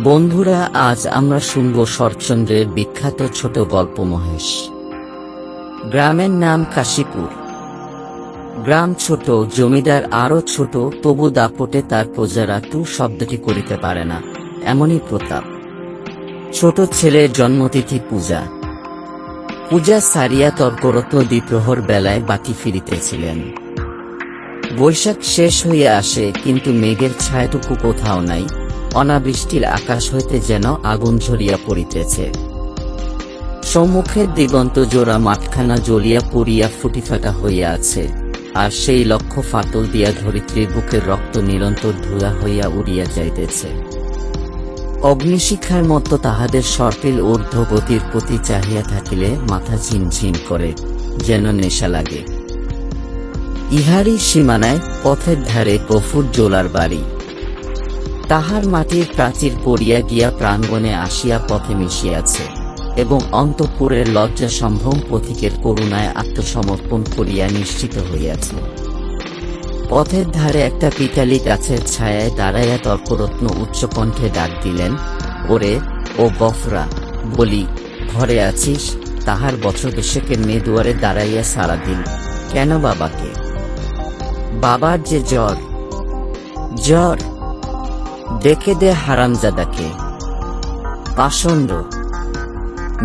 বন্ধুরা, আজ আমরা শুনব শরৎচন্দ্রের বিখ্যাত ছোট গল্প মহেশ। গ্রামের নাম কাশীপুর। গ্রাম ছোট, জমিদার আরো ছোট, তবু দাপটে তার প্রজারা টু শব্দটি করিতে পারে না, এমনই প্রতাপ। ছোট ছেলের জন্মতিথি পূজা। পূজা সারিয়া তর্করত দ্বিপ্রহর বেলায় বাটি ফিরিতেছিলেন। বৈশাখ শেষ হইয়া আসে, কিন্তু মেঘের ছায়াটুকু কোথাও নাই। অনাবৃষ্টির আকাশ হইতে যেন আগুন ঝরিয়া পড়িতেছে। সম্মুখের দিগন্ত জোড়া মাঠখানা জ্বলিয়া পুড়িয়া ফুটিফাটা হইয়া আছে, আর সেই লক্ষ্য ফাটল দিয়া ধরিত্রীর বুকের রক্ত নিরন্তর ধুলা হইয়া উড়িয়া যাইতেছে। অগ্নিশিখার মতো তাহাদের সর্পিল ঊর্ধ্বগতির প্রতি চাহিয়া থাকিলে মাথা ঝিমঝিম করে, যেন নেশা লাগে। ইহারই সীমানায় পথের ধারে গফুর জোলার বাড়ি। তাহার মাটির প্রাচীর পড়িয়া গিয়া প্রাঙ্গণে আসিয়া পথে মিশিয়াছে, এবং অন্তঃপুরের লজ্জা সম্ভ্রম পথিকের করুণায় আত্মসমর্পণ করিয়া নিশ্চিত হইয়াছে। পথের ধারে একটা পিতালি গাছের ছায়ায় দাঁড়াইয়া তর্করত্ন উচ্চকণ্ঠে ডাক দিলেন, ওরে ও গফরা, বলি, ঘরে আছিস? তাহার বছর দেশেকের মেয়ে দুয়ারে দাঁড়াইয়া সারা দিন। কেন বাবাকে? বাবার যে জ্বর। জ্বর? ডেকে দে হারামজাদাকে। পাষণ্ড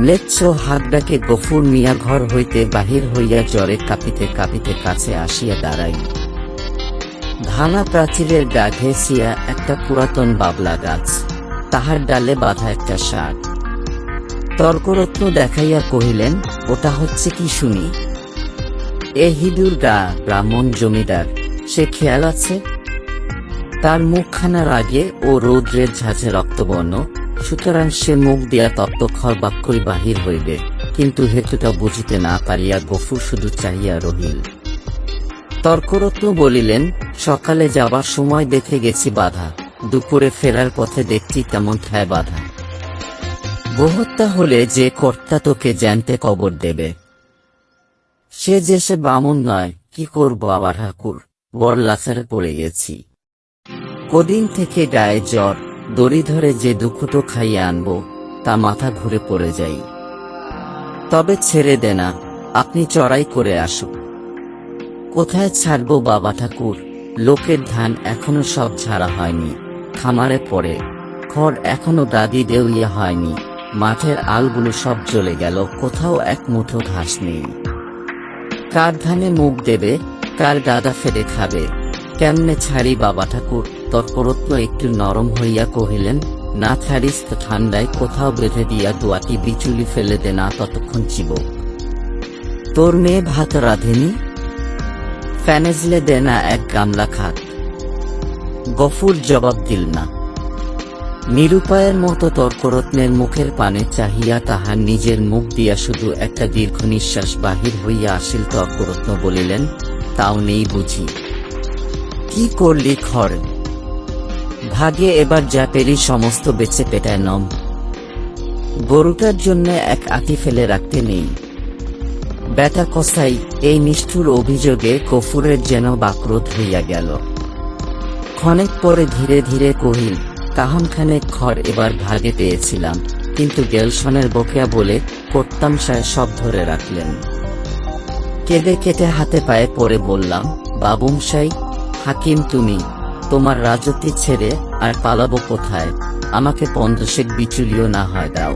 ম্লেচ্ছ হাত ডাকে গফুর মিয়া ঘর হইতে বাহির হইয়া জ্বরে কাঁপিতে কাঁপিতে কাছে আসিয়া দাঁড়াইল। ধানা প্রাচীরের গা ঘেঁষিয়া একটা পুরাতন বাবলা গাছ, তাহার ডালে বাঁধা একটা শাক। তর্করত্ন দেখাইয়া কহিলেন, ওটা হচ্ছে কি শুনি? এ হিঁদুর গা, ব্রাহ্মণ জমিদার, সে খেয়াল আছে? তার মুখখানা রাগে ও রৌদ্রের ঝাঁঝে রক্তবর্ণ, সুতরাং সে মুখ দিয়া তত্ত্বক্ষর বাক্যই বাহির হইবে। কিন্তু হেতুটা বুঝিতে না পারিয়া গফুর শুধু চাহিয়া রহিল। তর্করত্ন বলিলেন, সকালে যাবার সময় দেখে গেছি বাধা, দুপুরে ফেরার পথে দেখছি তেমন ঠায় বাধা। গোহত্যা হলে যে কর্তা তোকে জ্যান্তে কবর দেবে, সে যে সে বামুন নয়। কি করব আবার ঠাকুর, বড় লাচারে পড়ে গেছি। কদিন থেকে গায়ে জ্বর, দড়ি ধরে যে দুঃখটো খাইয়ে আনবো, তা মাথা ঘুরে পড়ে যাই। তবে ছেড়ে দে না, আপনি চড়াই করে আসুক। কোথায় ছাড়বো বাবা ঠাকুর? লোকের ধান এখনো সব ঝাড়া হয়নি, খামারে পড়ে। খড় এখনো দাদি দেউলিয়া হয়নি, মাঠের আলগুলো সব জ্বলে গেল, কোথাও এক মুঠো ঘাস নেই। কার ধানে মুখ দেবে, কার গাদা ফেলে খাবে? কেমনে ছাড়ি বাবা ঠাকুর? তর্করত্ন একটু নরম হইয়া কহিলেন, না ছাড়িস তো ঠান্ডায় কোথাও বেঁধে দিয়া দোয়াটি বিচুলি ফেলে দে না, ততক্ষণ চিবক। তোর মেয়ে ভাত রাঁধেনি? ফ্যানেজলে দে না এক গামলা খাক। গফুর জবাব দিল না। নিরুপায়ের মতো তর্করত্নের মুখের পানে চাহিয়া তাহার নিজের মুখ দিয়া শুধু একটা দীর্ঘ নিঃশ্বাস বাহির হইয়া আসিল। তর্করত্ন বলিলেন, তাও নেই বুঝি? কি করলি খড়? ভাগে এবার যা পেরি সমস্ত বেচে পেটায় নম। গরুটার জন্য এক আঁটি ফেলে রাখতে নেই। বেটা কসাই, এই নিষ্ঠুর অভিযোগে গফুরের যেন বাক্রোধ হইয়া গেল। ক্ষণেক পরে ধীরে ধীরে কহিল, কাহনখানেক খড় এবার ভাগে পেয়েছিলাম, কিন্তু গেলসনের বকেয়া বলে কর্তামশায় সব ধরে রাখলেন। কেঁদে কেটে হাতে পায়ে পড়ে বললাম, বাবুমশাই, হাকিম তুমি, তোমার রাজত্ব ছেড়ে আর পালাবো কোথায়? আমাকে 15 বিচুলিও না হয় দাও।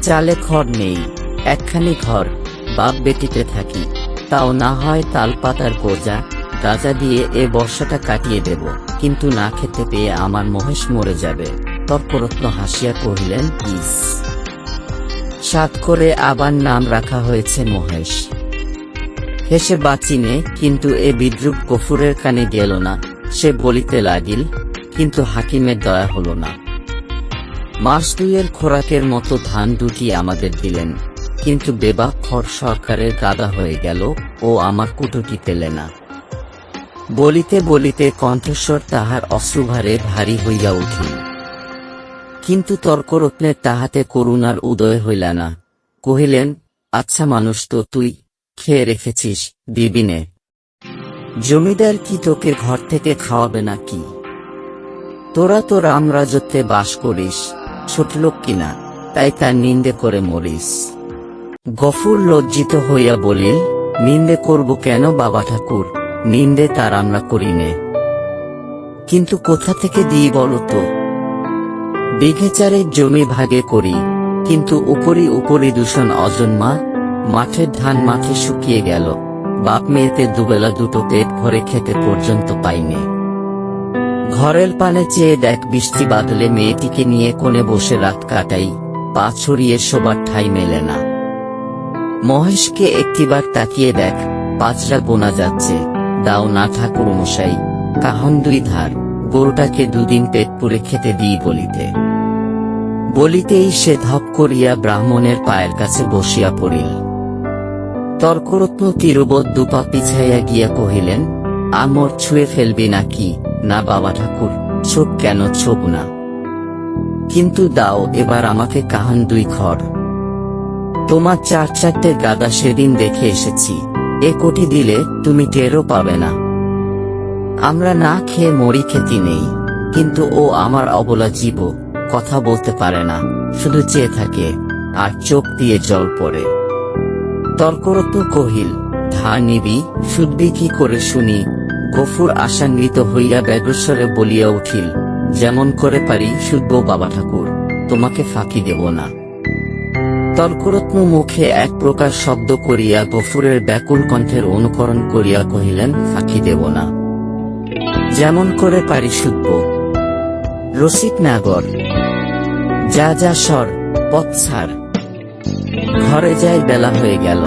চালে খড় নেই, একখানি ঘর, বাপ বেটিতে থাকি, তাও না হয় তালপাতার গাজা দিয়ে এ বর্ষাটা কাটিয়ে দেব, কিন্তু না খেতে পেয়ে আমার মহেশ মরে যাবে। তর্করত্ন হাসিয়া কহিলেন, ইস, সাত করে আবার নাম রাখা হয়েছে মহেশ। হেসে বাঁচিনে, কিন্তু এ বিদ্রুপ গফুরের কানে গেল না। সে বলিতে লাগিল, কিন্তু হাকিমের দয়া হল না। মাস দুইয়ের খোরাকের মতো ধান দুটি আমাদের দিলেন, কিন্তু বেবাক খড় সরকারের গাদা হয়ে গেল, ও আমার কুটোটি পেলে না। বলিতে বলিতে কণ্ঠস্বর তাহার অশ্রুভারে ভারী হইয়া উঠিল। কিন্তু তর্করত্নের তাহাতে করুণার উদয় হইল না। কহিলেন, আচ্ছা মানুষ তো তুই, খেয়ে রেখেছিস, দিবি নে। জমিদার কি তোকে ঘর থেকে খাওয়াবে নাকি? তোরা তো রামরাজত্বে বাস করিস, ছোট লোক কিনা, তাই তার নিন্দে করে মরিস। গফুর লজ্জিত হইয়া বলিল, নিন্দে করব কেন বাবা ঠাকুর, নিন্দে তার আমরা করিনে, কিন্তু কোথা থেকে দিই বলো তো? বিঘে চারেক জমি ভাগে করি, কিন্তু উপরি উপরি দূষণ অজন্মা, মাঠের ধান মাঠে শুকিয়ে গেল, বাপ মেয়েতে দুবেলা দুটো পেট ভরে খেতে পর্যন্ত পাইনি। ঘরের পানে চেয়ে দেখ বৃষ্টি বাদলে মেয়েটিকে নিয়ে কোণে বসে রাত কাটাই, পা ছড়িয়ে শোবার ঠাঁই মেলে না। মহেশকে একটিবার তাকিয়ে দেখ, পাঁচরা বোনা যাচ্ছে, দাও না ঠাকুর মশাই, কাহন দুই ধার, গরুটাকে দুদিন পেট পুরে খেতে দিই বলিতে। বলিতেই সে ধপ করিয়া ব্রাহ্মণের পায়ের কাছে বসিয়া পড়িল। তর্করত্ন তীরবৎ দুপা পিছাইয়া গিয়া কহিলেন, আমর ছুঁয়ে ফেলবি নাকি? না বাবা ঠাকুর, ছোপ কেন ছোপ না, কিন্তু দাও এবার আমাকে কাহান দুই খড়। তোমার চার চারটে গাদা সেদিন দেখে এসেছি, এ কোটি দিলে তুমি টেরও পাবে না। আমরা না খেয়ে মরি, খেতি নেই, কিন্তু ও আমার অবলা জীব, কথা বলতে পারে না, শুধু চেয়ে থাকে, আর চোখ দিয়ে জল পড়ে। তর্করত্ন কহিল, ধার নিবি, শুধবি কি করে শুনি? গফুর আশান্বিত হইয়া ব্যগ্রস্বরে বলিয়া উঠিল, যেমন করে পারি শুধবো বাবা ঠাকুর, তোমাকে ফাঁকি দেব না। তর্করত্ন মুখে এক প্রকার শব্দ করিয়া গফুরের ব্যাকুল কণ্ঠের অনুকরণ করিয়া কহিলেন, ফাঁকি দেব না, যেমন করে পারি শুধবো। রসিক নাগর, যা যা সর, পথ ছাড়, ঘরে যাই, বেলা হয়ে গেল।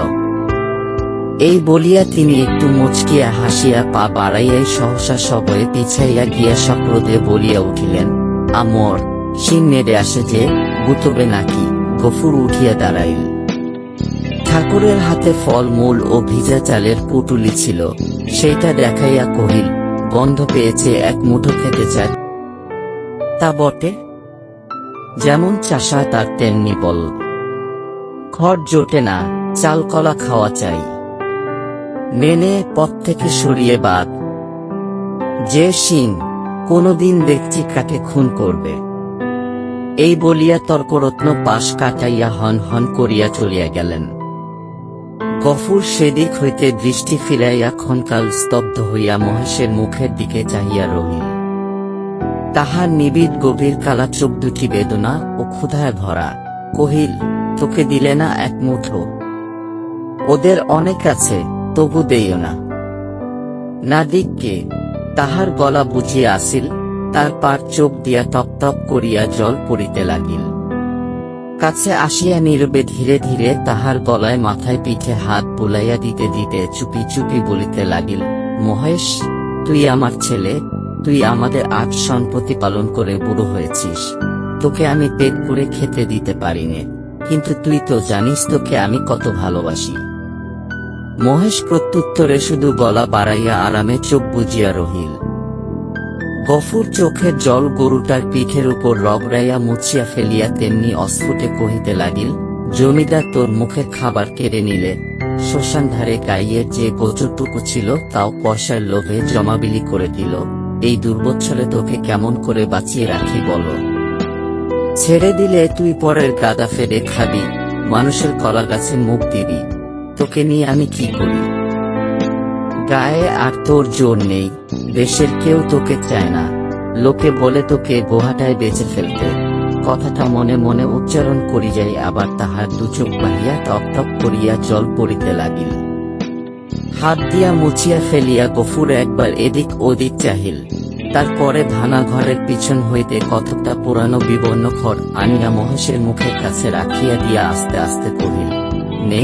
এই বলিয়া তিনি একটু মুচকিয়া হাসিয়া পা বাড়াইয়াই সহসা সবয়ে পিছাইয়া গিয়া সক্রোধে বলিয়া উঠিলেন, আমর শিং নেড়ে আসে যে, গুতবে নাকি? গফুর উঠিয়া দাঁড়াইল। ঠাকুরের হাতে ফল মূল ও ভিজা চালের পুটুলি ছিল, সেইটা দেখাইয়া কহিল, গন্ধ পেয়েছে, এক মুঠো খেতে চায়। তা বটে, যেমন চাষা তার তেমনি বল, খড় জোটে না, চাল কলা খাওয়া চাই, মেনে পথ থেকে সরিয়ে বাদ। যে শিং কোনদিন দেখছি কাকে খুন করবে। এই বলিয়া তর্করত্ন পাশ কাটাইয়া হন হন করিয়া চলিয়া গেলেন। গফুর সেদিক হইতে দৃষ্টি ফিরাইয়া ক্ষণকাল স্তব্ধ হইয়া মহেশের মুখের দিকে চাহিয়া রহিল। তাহার নিবিড় গভীর কালা চোখ দুটি বেদনা ও ক্ষুধায় ভরা। কহিল, তোকে দিলে না এক মুঠো? ওদের অনেক আছে, তবু দেইও না। না দিককে? তাহার গলা বুঝিয়া আসিল, তার পার চোখ দিয়া টপ টপ করিয়া জল পড়িতে লাগিল। কাছে আসিয়া নীরবে ধীরে ধীরে তাহার গলায় মাথায় পিঠে হাত বুলাইয়া দিতে দিতে চুপি চুপি বলিতে লাগিল, মহেশ, তুই আমার ছেলে, তুই আমাদের আট সম্পত্তি পালন করে বুড়ো হয়েছিস, তোকে আমি পেট পুরে খেতে দিতে পারিনে, কিন্তু তুই তো জানিস তোকে আমি কত ভালোবাসি। মহেশ প্রত্যুত্তরে শুধু গলা বাড়াইয়া আরামে চোখ বুজিয়া রহিল। গফুর চোখের জল গরুটার পিঠের উপর রগড়াইয়া মুছিয়া ফেলিয়া তেমনি অস্ফুটে কহিতে লাগিল, জমিদার তোর মুখের খাবার কেড়ে নিলে, শ্মশান ধারে গাইয়ের যে গোচরটুকু ছিল তাও পয়সার লোভে জমাবিলি করে দিল, এই দুর্বৎসরে তোকে কেমন করে বাঁচিয়ে রাখি বলো? ছেড়ে দিলে তুই পরের গাদা ফেলে খাবি, মানুষের কলা গাছে মুখ দিবি, তোকে নিয়ে আমি কি করি? গায়ে আর তোর জোর নেই, দেশের কেউ তোকে চায় না, লোকে বলে তোকে গোহাটায় বেঁচে ফেলতে। কথাটা মনে মনে উচ্চারণ করি যাই, আবার তাহার দুচোখ বাহিয়া টপ টপ করিয়া জল পড়িতে লাগিল। হাত দিয়া মুছিয়া ফেলিয়া গফুর একবার এদিক ওদিক চাহিল, তারপরে ভাঙা ঘরের পিছন হইতে কতকটা পুরানো বিবর্ণ খড় আনিয়া মহেশের মুখের কাছে রাখিয়া দিয়া আস্তে আস্তে কহিল, নে,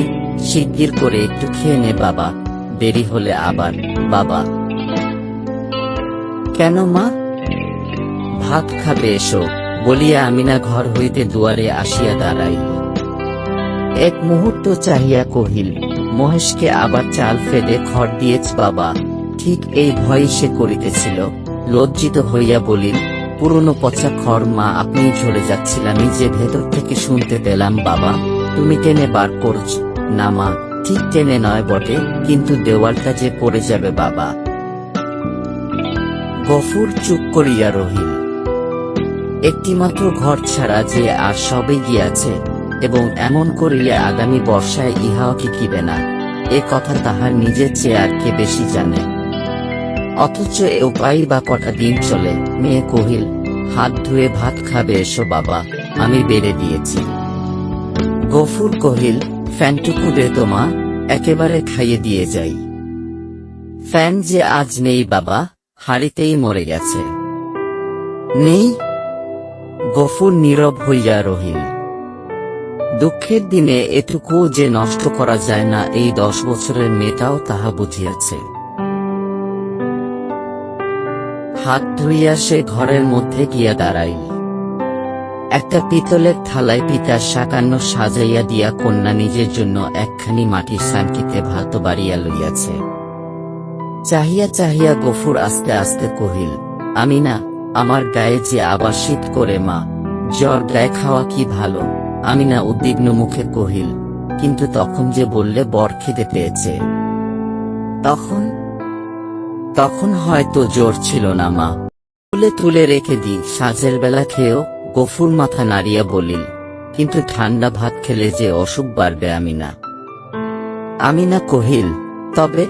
শিগগির করে একটু খেয়ে নে বাবা, দেরি হলে আবার। বাবা? কেন মা? ভাত খাবে এসো, বলিয়া আমিনা ঘর হইতে দুয়ারে আসিয়া দাঁড়াইল। এক মুহূর্ত চাহিয়া কহিল, মহেশকে আবার চাল ফেলে খড় দিয়েছ বাবা? ঠিক এই ভয় সে করিতেছিল। লজ্জিত হইয়া বলিল, পুরনো পচা খড় মা, আপনি ঝরে যাচ্ছিলামই যে ভেতর থেকে শুনতে পেলাম বাবা, তুমি টেনে বার করছ। না মা, ঠিক টেনে নয় বটে, কিন্তু দেওয়ালটা যে পড়ে যাবে বাবা। গফুর চুপ করিয়া রহিল। একটিমাত্র ঘর ছাড়া যে আর সবে গিয়াছে, এবং এমন করিলে আগামী বর্ষায় ইহাও টিকিবে না, এ কথা তাহার নিজের চেয়ে আর কে বেশি জানে। অথচ এ উপায় বা কটা দিন চলে। মেয়ে কহিল, হাত ধুয়ে ভাত খাবে এসো বাবা, আমি বেড়ে দিয়েছি। গফুর কহিল, ফ্যানটুকু দে তো মা, একেবারে খাইয়ে দিয়ে যাই। ফ্যান যে আজ নেই বাবা, হাড়িতেই মরে গেছে। নেই? গফুর নীরব হইয়া রহিল। দুঃখের দিনে এটুকু যে নষ্ট করা যায় না, এই 10 বছরের মেয়েটাও তাহা বুঝিয়াছে। হাত ধুইয়া সে ঘরের মধ্যে গিয়া দাঁড়াইল। একটা পিতলের থালায় পিতার শাকান্ন সাজাইয়া দিয়া কন্যা নিজের জন্য একখানি মাটির সানকিতে ভাত বাড়িয়া লইয়াছে। চাহিয়া চাহিয়া গফুর আস্তে আস্তে কহিল, আমিনা, আমার গায়ে যে আবার শীত করে মা, জ্বর গায়ে খাওয়া কি ভালো? আমিনা উদ্বিগ্ন মুখে কহিল, কিন্তু তখন যে বললে বড় খিদে পেয়েছে। তখন হয়তো জোর ছিল না মা, তুলে তুলে রেখে দি, সাঁঝের বেলা খেয়েও। গফুর মাথা নাড়িয়া বলিল, কিন্তু ঠান্ডা ভাত খেলে যে অসুখ বাড়বে আমিনা। আমিনা কহিল, তবে?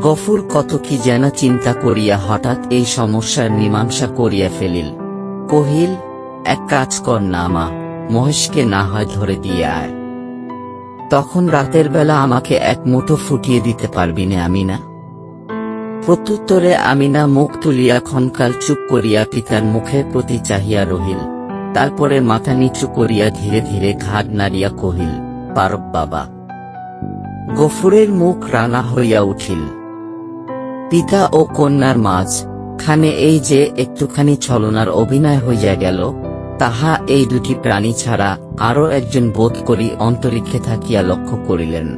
গফুর কত কি যেন চিন্তা করিয়া হঠাৎ এই সমস্যার মীমাংসা করিয়া ফেলিল। কহিল, এক কাজ কর না মা, মহেশকে না হয় ধরে দিয়ে আয়। তখন রাতের বেলা আমাকে এক মুঠো ফুটিয়ে দিতে পারবি না আমিনা? প্রত্যুত্তরে আমিনা মুখ তুলিয়া ক্ষণকাল চুপ করিয়া পিতার মুখের প্রতি চাহিয়া রহিল। তারপরে মাথা নিচু করিয়া ধীরে ধীরে ঘাড় নাড়িয়া কহিল, পারব বাবা। গফুরের মুখ রাঙা হইয়া উঠিল। পিতা ও কন্যার মাঝ খানে এই যে একটুখানি ছলনার অভিনয় হইয়া গেল, তাহা এই দুটি প্রাণী ছাড়া আরো একজন বোধ করি অন্তরিক্ষে থাকিয়া লক্ষ্য করিলেন।